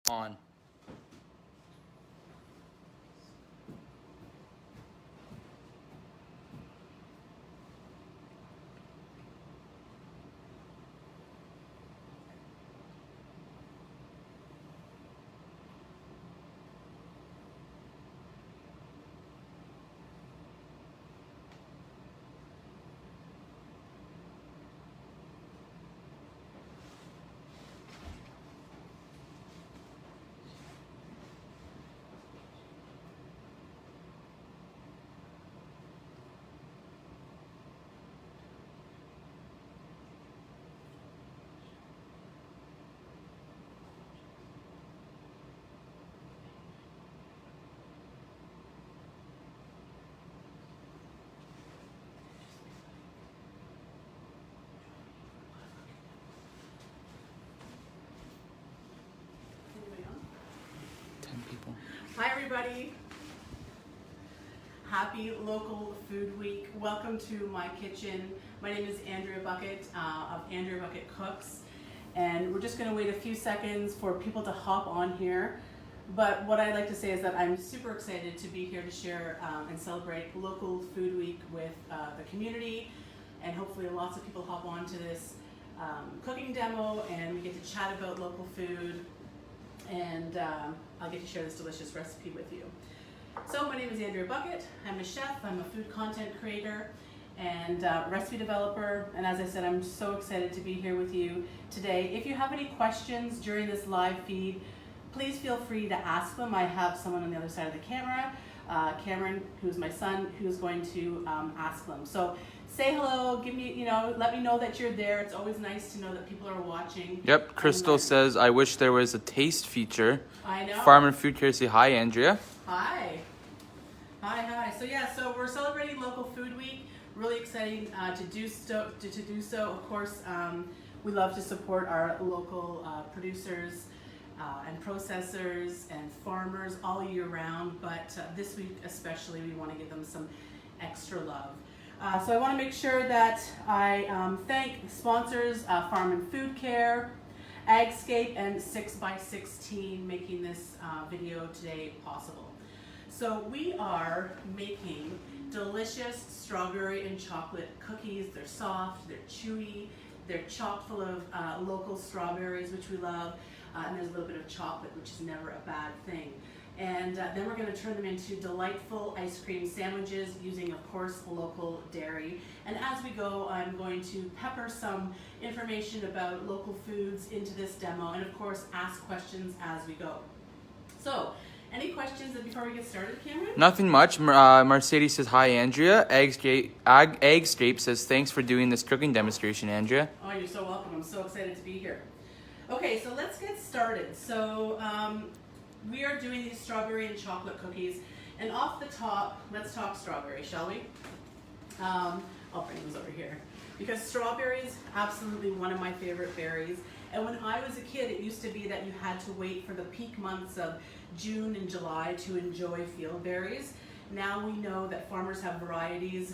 On. People. Hi everybody. Happy Local Food Week. Welcome to my kitchen. My name is Andrea Buckett of Andrea Buckett Cooks, and we're just going to wait a few seconds for people to hop on here. But what I'd like to say is that I'm super excited to be here to share and celebrate Local Food Week with the community, and hopefully lots of people hop on to this cooking demo and we get to chat about local food, and I'll get to share this delicious recipe with you. So my name is Andrea Buckett. I'm a chef, I'm a food content creator and recipe developer, and as I said, I'm so excited to be here with you today. If you have any questions during this live feed, please feel free to ask them. I have someone on the other side of the camera, Cameron, who's my son, who's going to ask them. So say hello, give me, let me know that you're there. It's always nice to know that people are watching. Yep, Crystal says, I wish there was a taste feature. I know. Farm and Food Care say hi, Andrea. Hi. Hi. So we're celebrating Local Food Week. Really exciting to do so. Of course, we love to support our local producers and processors and farmers all year round, but this week especially we want to give them some extra love. So I want to make sure that I thank sponsors, Farm and Food Care, Agscape, and 6x16 making this video today possible. So we are making delicious strawberry and chocolate cookies. They're soft, they're chewy, they're chock full of local strawberries, which we love, and there's a little bit of chocolate, which is never a bad thing. And then we're going to turn them into delightful ice cream sandwiches using, of course, local dairy. And as we go, I'm going to pepper some information about local foods into this demo, and of course, ask questions as we go. So, any questions before we get started, Cameron? Nothing much. Mercedes says hi, Andrea. Eggscape says thanks for doing this cooking demonstration, Andrea. Oh, you're so welcome. I'm so excited to be here. Okay, so let's get started. So we are doing these strawberry and chocolate cookies, and off the top, let's talk strawberry, shall we? I'll bring those over here because strawberries, absolutely one of my favorite berries. And when I was a kid, it used to be that you had to wait for the peak months of June and July to enjoy field berries. Now we know that farmers have varieties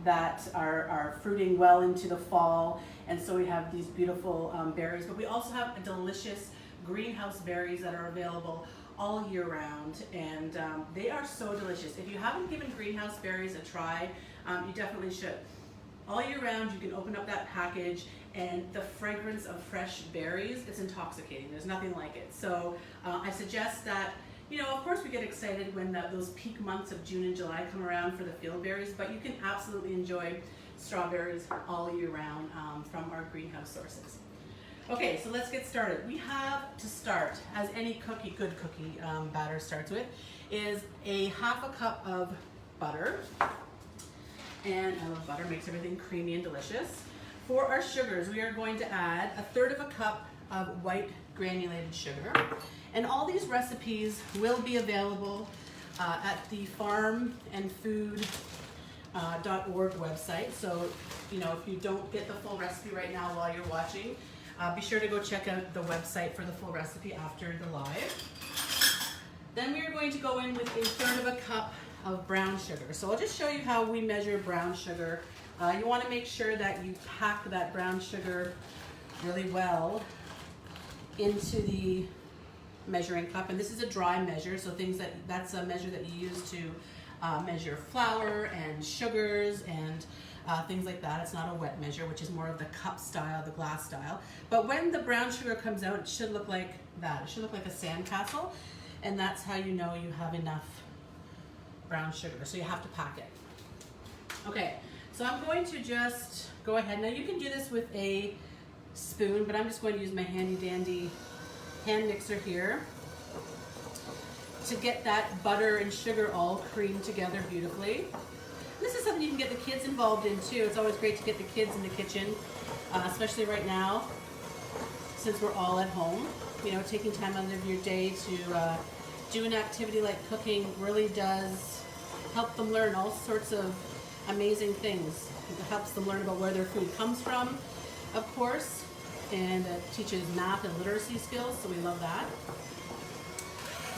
that are fruiting well into the fall, and so we have these beautiful berries, but we also have delicious greenhouse berries that are available all year round, and they are so delicious. If you haven't given greenhouse berries a try, you definitely should. All year round, you can open up that package, and the fragrance of fresh berries, it's intoxicating. There's nothing like it. So I suggest that, of course we get excited when those peak months of June and July come around for the field berries, but you can absolutely enjoy strawberries all year round from our greenhouse sources. Okay, so let's get started. We have to start, as any good cookie batter starts with, is a half a cup of butter. And I love butter, makes everything creamy and delicious. For our sugars, we are going to add 1/3 of a cup of white granulated sugar. And all these recipes will be available at the farmandfood.org website. So, if you don't get the full recipe right now while you're watching, be sure to go check out the website for the full recipe after the live. Then we are going to go in with 1/3 of a cup of brown sugar. So I'll just show you how we measure brown sugar. You want to make sure that you pack that brown sugar really well into the measuring cup, and this is a dry measure, so that's a measure that you use to measure flour and sugars and things like that. It's not a wet measure, which is more of the cup style, the glass style. But when the brown sugar comes out, it should look like that. It should look like a sandcastle, and that's how you know you have enough brown sugar. So you have to pack it. Okay, so I'm going to just go ahead. Now you can do this with a spoon, but I'm just going to use my handy dandy hand mixer here to get that butter and sugar all creamed together beautifully. This is something you can get the kids involved in too. It's always great to get the kids in the kitchen, especially right now since we're all at home. You know, taking time out of your day to do an activity like cooking really does help them learn all sorts of amazing things. It helps them learn about where their food comes from, of course, and it teaches math and literacy skills, so we love that.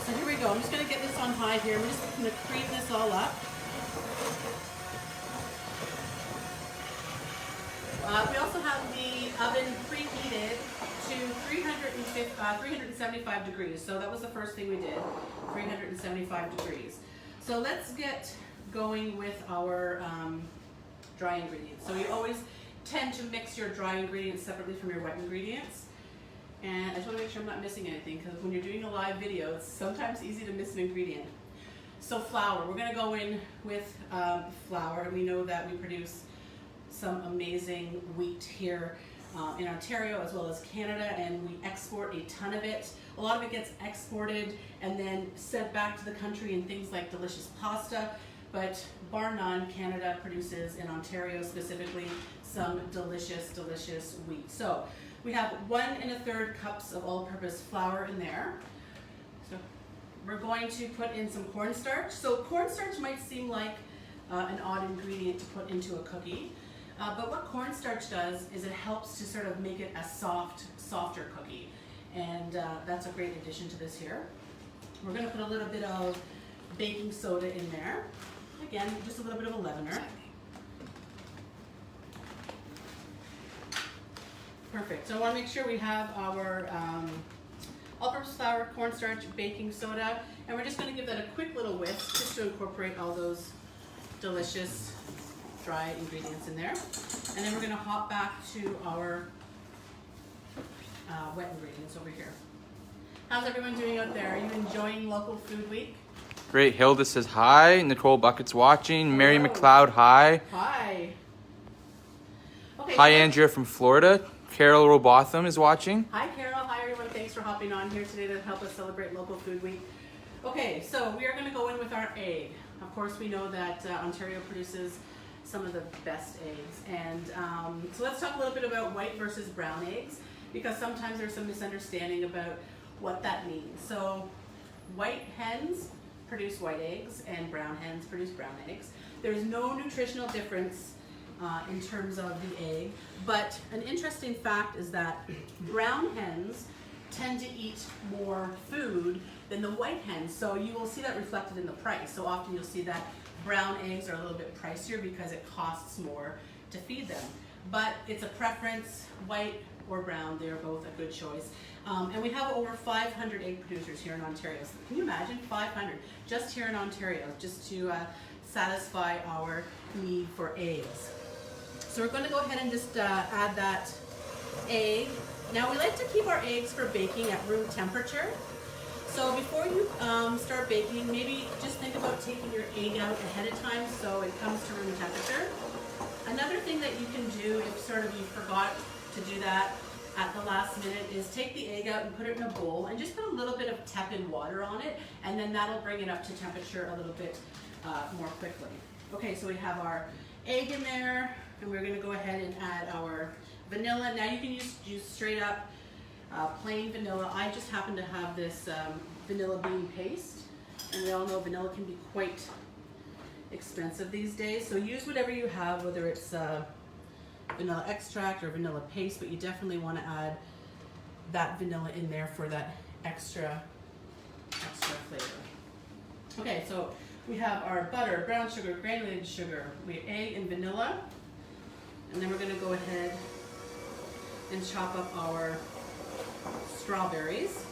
So here we go. I'm just going to get this on high here. I'm just going to cream this all up. We also have the oven preheated to 375 degrees. So that was the first thing we did, 375 degrees. So let's get going with our dry ingredients. So you always tend to mix your dry ingredients separately from your wet ingredients. And I just want to make sure I'm not missing anything, because when you're doing a live video, it's sometimes easy to miss an ingredient. So flour, we're going to go in with flour, and we know that we produce some amazing wheat here in Ontario as well as Canada, and we export a ton of it. A lot of it gets exported and then sent back to the country in things like delicious pasta, but bar none, Canada produces, in Ontario specifically, some delicious, delicious wheat. So we have 1 1/3 cups of all-purpose flour in there. So we're going to put in some cornstarch. So cornstarch might seem like an odd ingredient to put into a cookie, but what cornstarch does is it helps to sort of make it a softer cookie, and that's a great addition to this here. We're going to put a little bit of baking soda in there. Again, just a little bit of a leavener. Perfect. So I want to make sure we have our all-purpose flour, cornstarch, baking soda, and we're just going to give that a quick little whisk just to incorporate all those delicious dry ingredients in there. And then we're going to hop back to our wet ingredients over here. How's everyone doing out there? Are you enjoying Local Food Week? Great. Hilda says hi. Nicole Buckett's watching. Mary McLeod, hi. Hi. Okay, Hi, so Andrea from Florida. Carol Robotham is watching. Hi, Carol. Hi, everyone. Thanks for hopping on here today to help us celebrate Local Food Week. Okay, so we are going to go in with our egg. Of course, we know that Ontario produces some of the best eggs. And so let's talk a little bit about white versus brown eggs, because sometimes there's some misunderstanding about what that means. So white hens produce white eggs and brown hens produce brown eggs. There's no nutritional difference in terms of the egg, but an interesting fact is that brown hens tend to eat more food than the white hens, so you will see that reflected in the price. So often you'll see that brown eggs are a little bit pricier because it costs more to feed them. But it's a preference, white or brown, they're both a good choice. And we have over 500 egg producers here in Ontario. So can you imagine 500 just here in Ontario, just to satisfy our need for eggs. So we're going to go ahead and just add that egg. Now we like to keep our eggs for baking at room temperature. So before you start baking, maybe just think about taking your egg out ahead of time so it comes to room temperature. Another thing that you can do if sort of you forgot to do that at the last minute is take the egg out and put it in a bowl and just put a little bit of tepid water on it, and then that'll bring it up to temperature a little bit more quickly. Okay, so we have our egg in there, and we're going to go ahead and add our vanilla. Now you can use straight up plain vanilla. I just happen to have this vanilla bean paste, and we all know vanilla can be quite expensive these days, so use whatever you have, whether it's vanilla extract or vanilla paste, but you definitely want to add that vanilla in there for that extra flavor. Okay, so we have our butter, brown sugar, granulated sugar, we have egg and vanilla, and then we're going to go ahead and chop up our strawberries.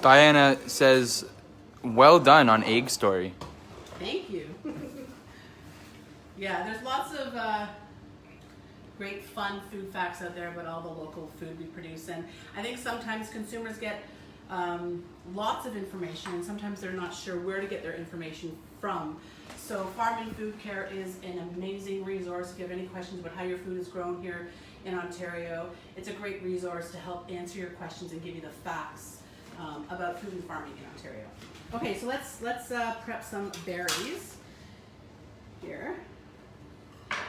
Diana says, well done on egg story. Thank you. Yeah, there's lots of great fun food facts out there about all the local food we produce, and I think sometimes consumers get lots of information and sometimes they're not sure where to get their information from. So Farm and Food Care is an amazing resource. If you have any questions about how your food is grown here in Ontario, it's a great resource to help answer your questions and give you the facts about food and farming in Ontario. Okay, so let's prep some berries here.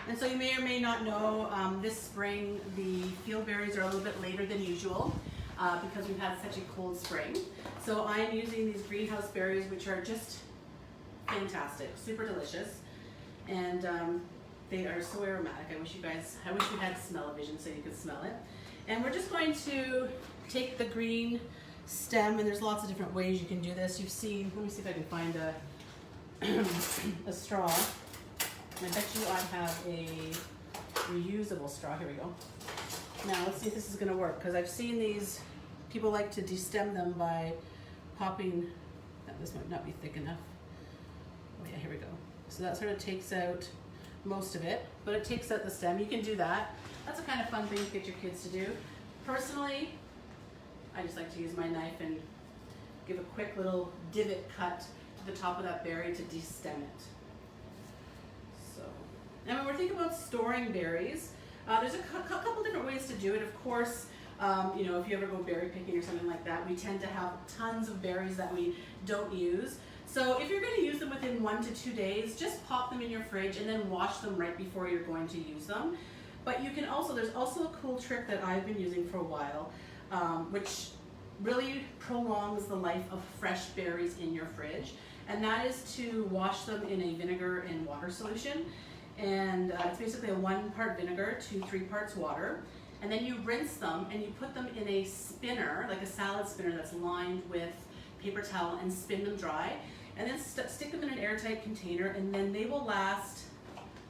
And so you may or may not know, this spring the field berries are a little bit later than usual because we've had such a cold spring. So I'm using these greenhouse berries, which are just fantastic, super delicious, and they are so aromatic. I wish we had smell-o-vision so you could smell it. And we're just going to take the green stem, and there's lots of different ways you can do this. You've seen, let me see if I can find a straw. I bet you I have a reusable straw. Here we go. Now let's see if this is going to work, because I've seen these, people like to destem them by popping, this might not be thick enough. Oh yeah, here we go. So that sort of takes out most of it, but it takes out the stem. You can do that. That's a kind of fun thing to get your kids to do. Personally, I just like to use my knife and give a quick little divot cut to the top of that berry to destem it. So, and when we're thinking about storing berries, there's a couple different ways to do it. Of course, you know, if you ever go berry picking or something like that, we tend to have tons of berries that we don't use. So if you're going to use them within 1 to 2 days, just pop them in your fridge and then wash them right before you're going to use them. But you can also, there's also a cool trick that I've been using for a while, which really prolongs the life of fresh berries in your fridge. And that is to wash them in a vinegar and water solution. And it's basically a 1 part vinegar to 3 parts water. And then you rinse them and you put them in a spinner, like a salad spinner that's lined with paper towel, and spin them dry. And then stick them in an airtight container, and then they will last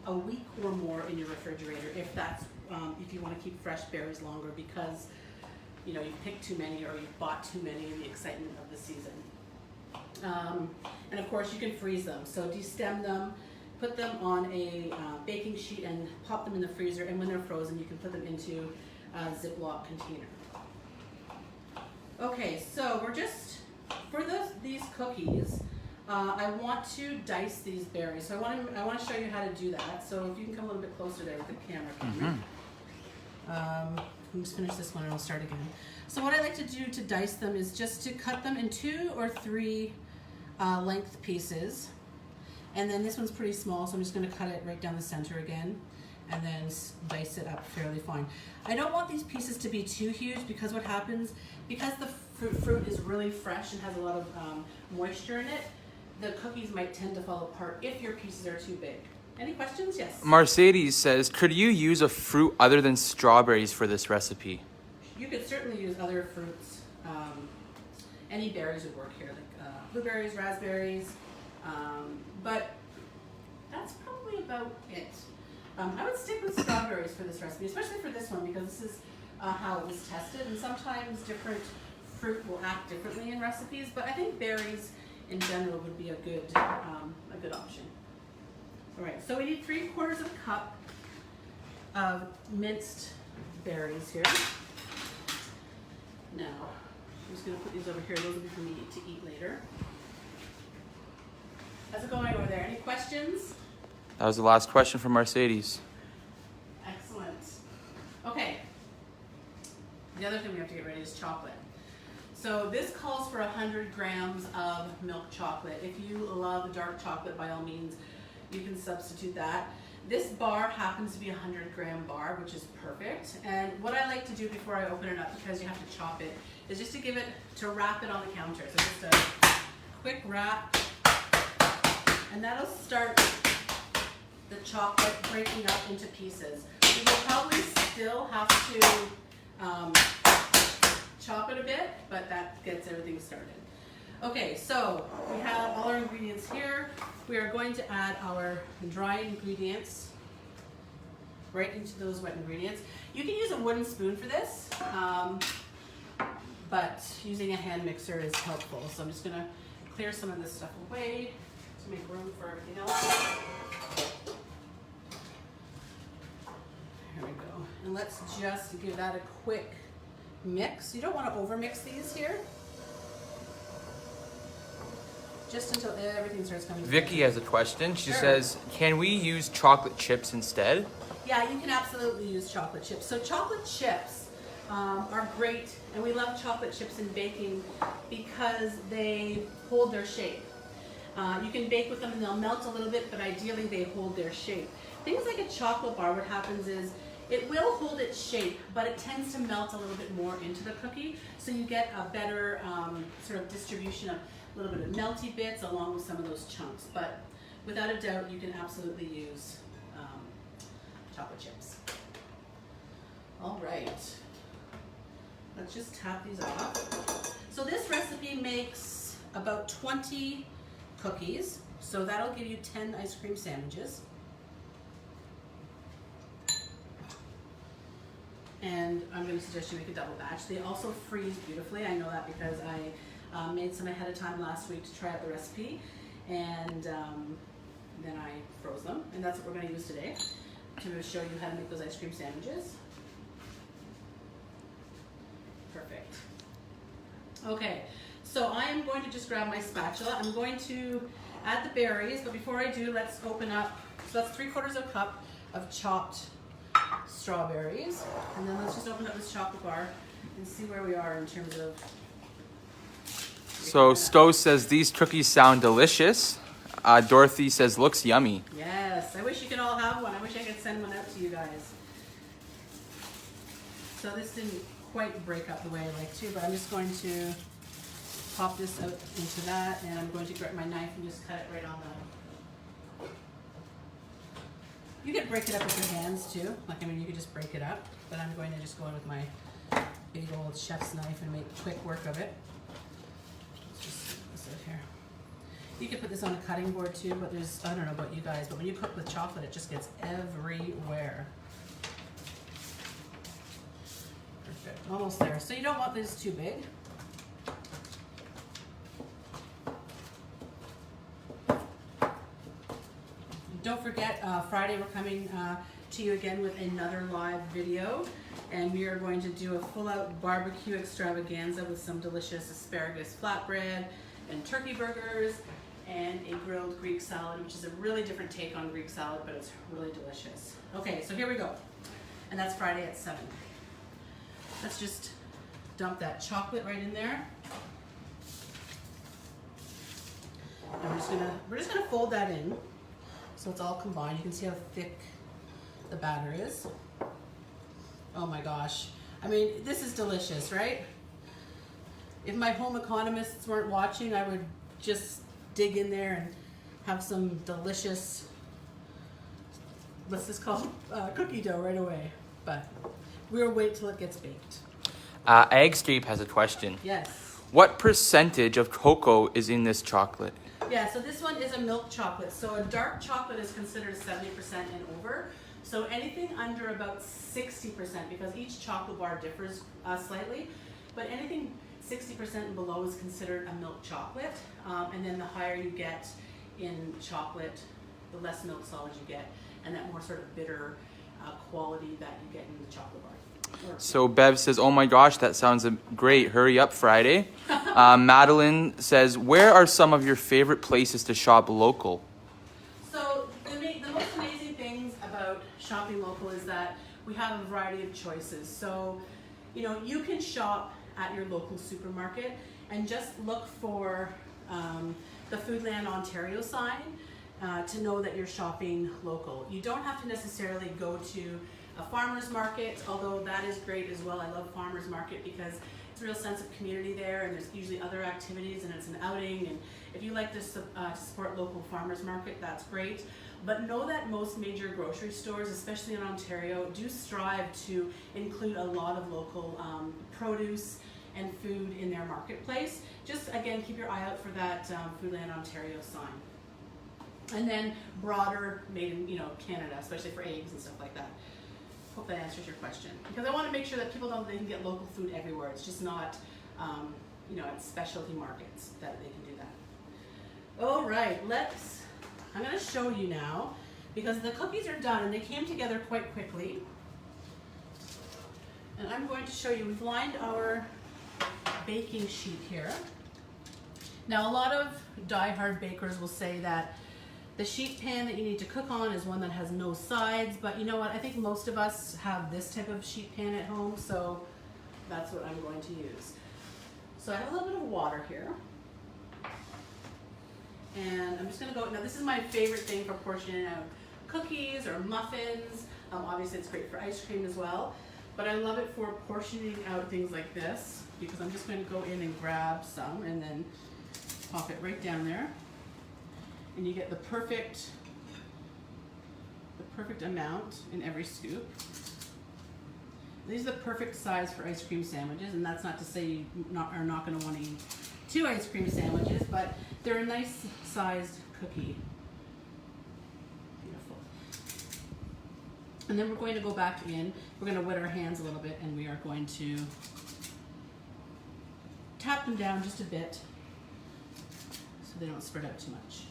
a week or more in your refrigerator if that's if you want to keep fresh berries longer, because you know you've picked too many or you've bought too many in the excitement of the season. And of course you can freeze them. So destem them, put them on a baking sheet, and pop them in the freezer. And when they're frozen, you can put them into a Ziploc container. Okay, so we're just for these cookies. I want to dice these berries, so I want to show you how to do that. So if you can come a little bit closer there with the camera. Let me just finish this one and I'll start again. So what I like to do to dice them is just to cut them in 2 or 3 length pieces. And then this one's pretty small, so I'm just going to cut it right down the center again, and then dice it up fairly fine. I don't want these pieces to be too huge, because what happens, because the fruit is really fresh and has a lot of moisture in it, the cookies might tend to fall apart if your pieces are too big. Any questions? Yes? Mercedes says, could you use a fruit other than strawberries for this recipe? You could certainly use other fruits. Any berries would work here, like blueberries, raspberries, but that's probably about it. I would stick with strawberries for this recipe, especially for this one, because this is how it was tested, and sometimes different fruit will act differently in recipes, but I think berries in general would be a good option. All right, so we need 3/4 cup of minced berries here. Now, I'm just gonna put these over here. Those will be for me to eat later. How's it going over there? Any questions? That was the last question from Mercedes. Excellent. Okay. The other thing we have to get ready is chocolate. So this calls for 100 grams of milk chocolate. If you love dark chocolate, by all means, you can substitute that. This bar happens to be a 100-gram bar, which is perfect. And what I like to do before I open it up, because you have to chop it, is just to wrap it on the counter. So just a quick wrap, and that'll start the chocolate breaking up into pieces. So you'll probably still have to chop it a bit, but that gets everything started. Okay, so we have all our ingredients here. We are going to add our dry ingredients right into those wet ingredients. You can use a wooden spoon for this, but using a hand mixer is helpful. So I'm just gonna clear some of this stuff away to make room for everything else. Here we go. And let's just give that a quick mix. You don't want to overmix these here. Just until everything starts coming together. Vicky has a question. She Sure. says, can we use chocolate chips instead? Yeah, you can absolutely use chocolate chips. So chocolate chips are great, and we love chocolate chips in baking because they hold their shape. You can bake with them and they'll melt a little bit, but ideally they hold their shape. Things like a chocolate bar, what happens is it will hold its shape, but it tends to melt a little bit more into the cookie, so you get a better sort of distribution of a little bit of melty bits along with some of those chunks. But without a doubt, you can absolutely use chocolate chips. All right, let's just tap these off. So this recipe makes about 20 cookies, so that'll give you 10 ice cream sandwiches. And I'm going to suggest you make a double batch. They also freeze beautifully. I know that because I made some ahead of time last week to try out the recipe, and then I froze them, and that's what we're going to use today to show you how to make those ice cream sandwiches. Perfect. Okay, so I am going to just grab my spatula. I'm going to add the berries, but before I do, let's open up. So that's 3/4 cup of chopped strawberries, and then let's just open up this chocolate bar and see where we are in terms of. So Stowe says these cookies sound delicious. Dorothy says looks yummy. Yes, I wish you could all have one. I wish I could send one out to you guys. So this didn't quite break up the way I like to, but I'm just going to pop this out into that, and I'm going to grab my knife and just cut it right on the. You could break it up with your hands too. Like, I mean, you could just break it up, but I'm going to just go in with my big old chef's knife and make quick work of it. Let's just put this out here. You could put this on a cutting board too, but there's, I don't know about you guys, but when you cook with chocolate, it just gets everywhere. Perfect, almost there. So you don't want this too big. Don't forget, Friday we're coming to you again with another live video, and we are going to do a full-out barbecue extravaganza with some delicious asparagus flatbread and turkey burgers and a grilled Greek salad, which is a really different take on Greek salad, but it's really delicious. Okay, so here we go, and that's Friday at 7. Let's just dump that chocolate right in there. And we're just gonna fold that in. So it's all combined. You can see how thick the batter is. Oh my gosh. I mean, this is delicious, right? If my home economists weren't watching, I would just dig in there and have some delicious, what's this called? Cookie dough right away. But we'll wait till it gets baked. Eggscape has a question. Yes. What percentage of cocoa is in this chocolate? Yeah, so this one is a milk chocolate. So a dark chocolate is considered 70% and over. So anything under about 60%, because each chocolate bar differs slightly, but anything 60% and below is considered a milk chocolate. And then the higher you get in chocolate, the less milk solids you get, and that more sort of bitter quality that you get in the chocolate bar. So Bev says, oh my gosh, that sounds great. Hurry up, Friday. Madeline says, where are some of your favorite places to shop local? So the most amazing things about shopping local is that we have a variety of choices. So, you know, you can shop at your local supermarket and just look for the Foodland Ontario sign to know that you're shopping local. You don't have to necessarily go to a farmer's market, although that is great as well. I love farmer's market because it's a real sense of community there, and there's usually other activities, and it's an outing. And if you like to support local farmer's market, that's great. But know that most major grocery stores, especially in Ontario, do strive to include a lot of local produce and food in their marketplace. Just again, keep your eye out for that Foodland Ontario sign. And then broader, made in Canada, especially for eggs and stuff like that. Hope that answers your question. Because I want to make sure that people know they can get local food everywhere. It's just not you know, at specialty markets that they can do that. All right, I'm gonna show you now, because the cookies are done and they came together quite quickly. And I'm going to show you, we've lined our baking sheet here. Now, a lot of die-hard bakers will say that the sheet pan that you need to cook on is one that has no sides, but you know what? I think most of us have this type of sheet pan at home, so that's what I'm going to use. So I have a little bit of water here. And I'm just gonna go, now this is my favorite thing for portioning out cookies or muffins. Obviously it's great for ice cream as well, but I love it for portioning out things like this, because I'm just going to go in and grab some and then pop it right down there. And you get the perfect amount in every scoop. These are the perfect size for ice cream sandwiches, and that's not to say you are not going to want to eat 2 ice cream sandwiches, but they're a nice sized cookie. Beautiful. And then we're going to go back in, we're going to wet our hands a little bit, and we are going to tap them down just a bit so they don't spread out too much.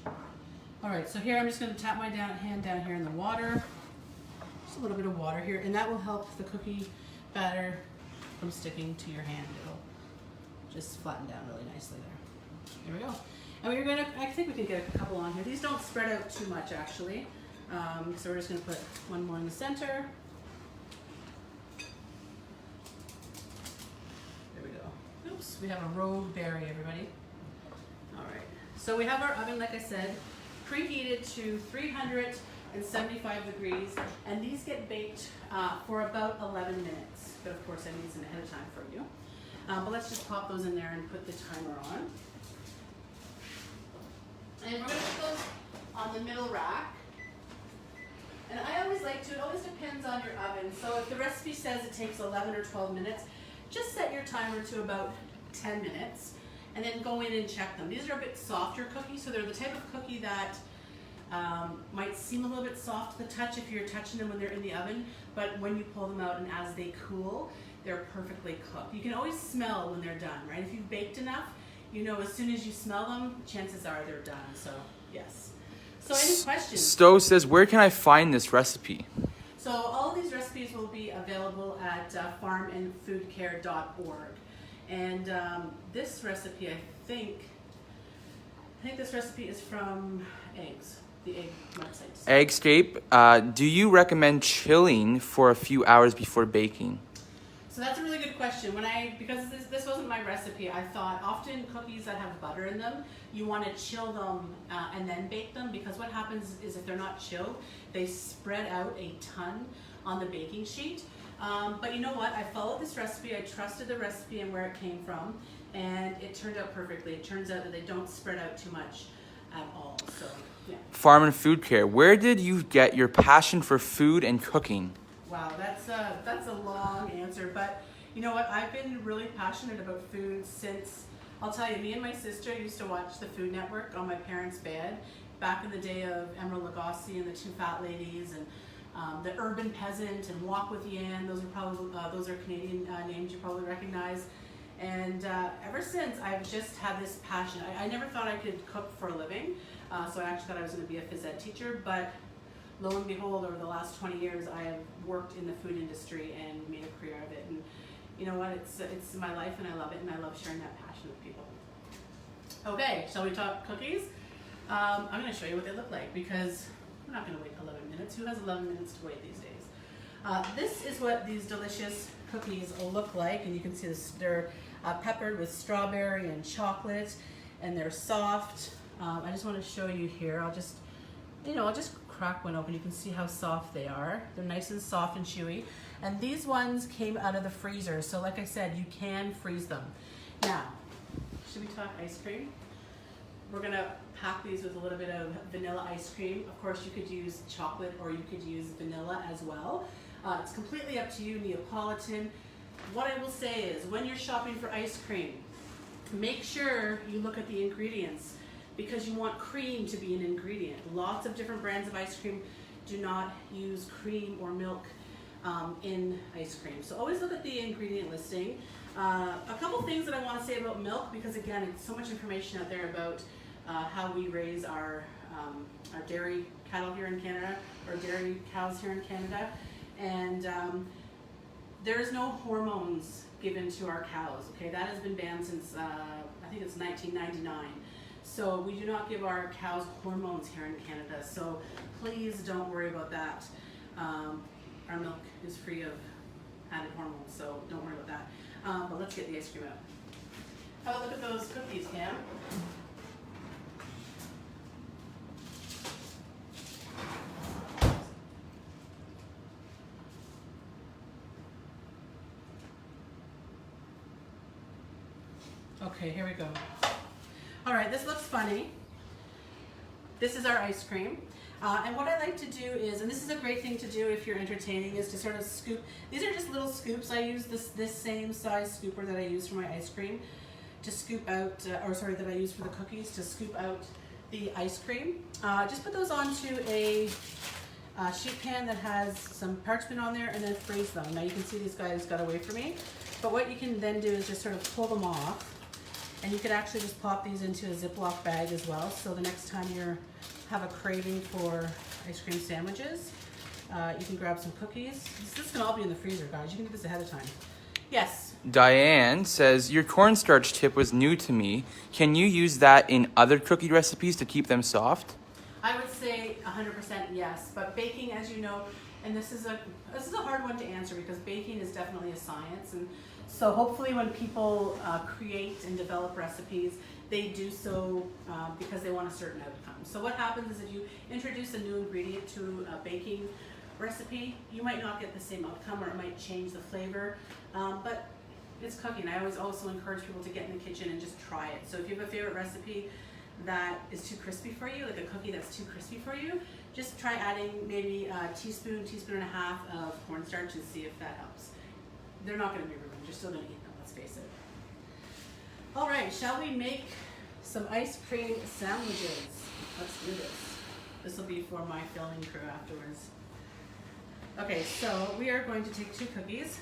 All right, so here I'm just going to tap my hand down here in the water. Just a little bit of water here, and that will help the cookie batter from sticking to your hand. It'll just flatten down really nicely there. There we go. And we're going to, I think we can get a couple on here. These don't spread out too much actually. So we're just going to put one more in the center. There we go. Oops, we have a rogue berry, everybody. All right. So we have our oven, like I said, preheated to 375 degrees, and these get baked for about 11 minutes. But of course, I need some ahead of time for you. But let's just pop those in there and put the timer on. And we're going to put those on the middle rack. And I always like to, it always depends on your oven. So if the recipe says it takes 11 or 12 minutes, just set your timer to about 10 minutes and then go in and check them. These are a bit softer cookies, so they're the type of cookie that might seem a little bit soft to the touch if you're touching them when they're in the oven, but when you pull them out and as they cool, they're perfectly cooked. You can always smell when they're done, right? If you've baked enough, you know as soon as you smell them, chances are they're done, so yes. So any questions? Stowe says, where can I find this recipe? So all of these recipes will be available at farmandfoodcare.org. And this recipe, I think this recipe is from eggs, the egg website. Eggscape, do you recommend chilling for a few hours before baking? So that's a really good question. Because this wasn't my recipe, I thought often cookies that have butter in them, you want to chill them and then bake them, because what happens is if they're not chilled, they spread out a ton on the baking sheet. But you know what? I followed this recipe. I trusted the recipe and where it came from, and it turned out perfectly. It turns out that they don't spread out too much at all. So yeah. Farm and Food Care, where did you get your passion for food and cooking? Wow, that's a long answer, but you know what? I've been really passionate about food since, I'll tell you, me and my sister used to watch the Food Network on my parents' bed back in the day of Emeril Lagasse and the Two Fat Ladies and the Urban Peasant and Walk with Yan. Those are Canadian names you probably recognize. And ever since, I've just had this passion. I never thought I could cook for a living, so I actually thought I was going to be a phys ed teacher, but lo and behold, over the last 20 years, I have worked in the food industry and made a career of it. And you know what? It's my life, and I love it, and I love sharing that passion with people. Okay, shall we talk cookies? I'm going to show you what they look like, because we're not going to wait 11 minutes. Who has 11 minutes to wait these days? This is what these delicious cookies look like, and you can see this, they're peppered with strawberry and chocolate, and they're soft. I just want to show you here. I'll just crack one open. You can see how soft they are. They're nice and soft and chewy. And these ones came out of the freezer. So like I said, you can freeze them. Now, should we talk ice cream? We're gonna pack these with a little bit of vanilla ice cream. Of course, you could use chocolate or you could use vanilla as well. It's completely up to you, Neapolitan. What I will say is, when you're shopping for ice cream, make sure you look at the ingredients, because you want cream to be an ingredient. Lots of different brands of ice cream do not use cream or milk in ice cream. So always look at the ingredient listing. A couple things that I want to say about milk, because again, it's so much information out there about how we raise our dairy cattle here in Canada, or dairy cows here in Canada, and there's no hormones given to our cows. Okay, that has been banned since I think it's 1999. So we do not give our cows hormones here in Canada. So please don't worry about that. Our milk is free of added hormones, so don't worry about that. But let's get the ice cream out. Have a look at those cookies, Cam. Okay, here we go. All right, this looks funny. This is our ice cream. And what I like to do is, and this is a great thing to do if you're entertaining, is to sort of scoop. These are just little scoops. I use this same size scooper that I use for my ice cream to scoop out, that I use for the cookies to scoop out the ice cream. Just put those onto a sheet pan that has some parchment on there, and then freeze them. Now you can see these guys got away from me. But what you can then do is just sort of pull them off. And you could actually just pop these into a Ziploc bag as well. So the next time you have a craving for ice cream sandwiches, you can grab some cookies. This can all be in the freezer, guys. You can do this ahead of time. Yes? Diane says, your cornstarch tip was new to me. Can you use that in other cookie recipes to keep them soft? I would say 100% yes. But baking, as you know, and this is a hard one to answer because baking is definitely a science. And so hopefully when people create and develop recipes, they do so because they want a certain outcome. So what happens is if you introduce a new ingredient to a baking recipe, you might not get the same outcome, or it might change the flavor, but it's cooking. I always also encourage people to get in the kitchen and just try it. So if you have a favorite recipe that is too crispy for you, like a cookie that's too crispy for you, just try adding maybe a teaspoon and a half of cornstarch and see if that helps. They're not going to be ruined. You're still going to eat them, let's face it. All right, shall we make some ice cream sandwiches? Let's do this. This will be for my filming crew afterwards. Okay, so we are going to take 2 cookies,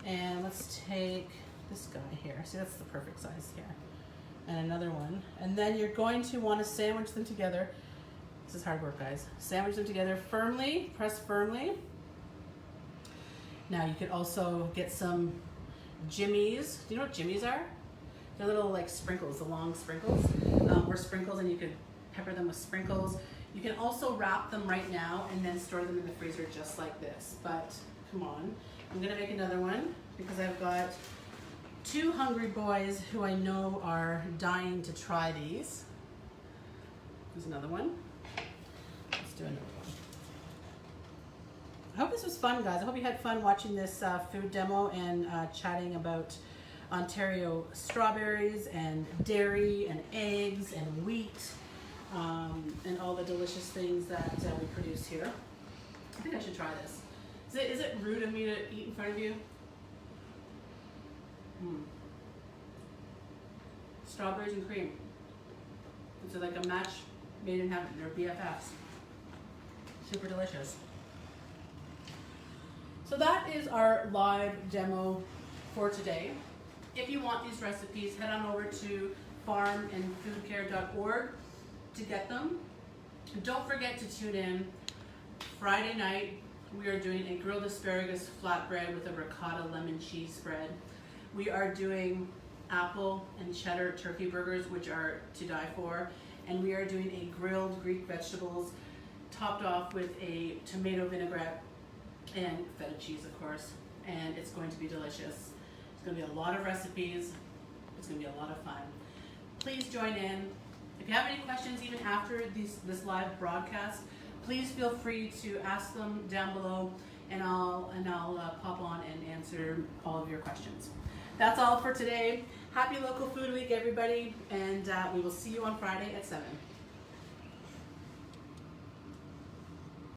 and let's take this guy here. See, that's the perfect size here. And another one. And then you're going to want to sandwich them together. This is hard work, guys. Sandwich them together firmly, press firmly. Now you could also get some jimmies. Do you know what jimmies are? They're little like sprinkles, the long sprinkles, or sprinkles, and you could pepper them with sprinkles. You can also wrap them right now and then store them in the freezer just like this. But come on, I'm gonna make another one because I've got 2 hungry boys who I know are dying to try these. There's another one. Let's do another one. I hope this was fun, guys. I hope you had fun watching this food demo and chatting about Ontario strawberries and dairy and eggs and wheat and all the delicious things that we produce here. I think I should try this. Is it rude of me to eat in front of you? Strawberries and cream. It's like a match made in heaven. They're BFFs. Super delicious. So that is our live demo for today. If you want these recipes, head on over to farmandfoodcare.org to get them. Don't forget to tune in Friday night. We are doing a grilled asparagus flatbread with a ricotta lemon cheese spread. We are doing apple and cheddar turkey burgers, which are to die for. And we are doing a grilled Greek vegetables topped off with a tomato vinaigrette and feta cheese, of course. And it's going to be delicious. It's going to be a lot of recipes. It's going to be a lot of fun. Please join in. If you have any questions, even after this live broadcast, please feel free to ask them down below, and I'll pop on and answer all of your questions. That's all for today. Happy Local Food Week, everybody, and we will see you on Friday at 7.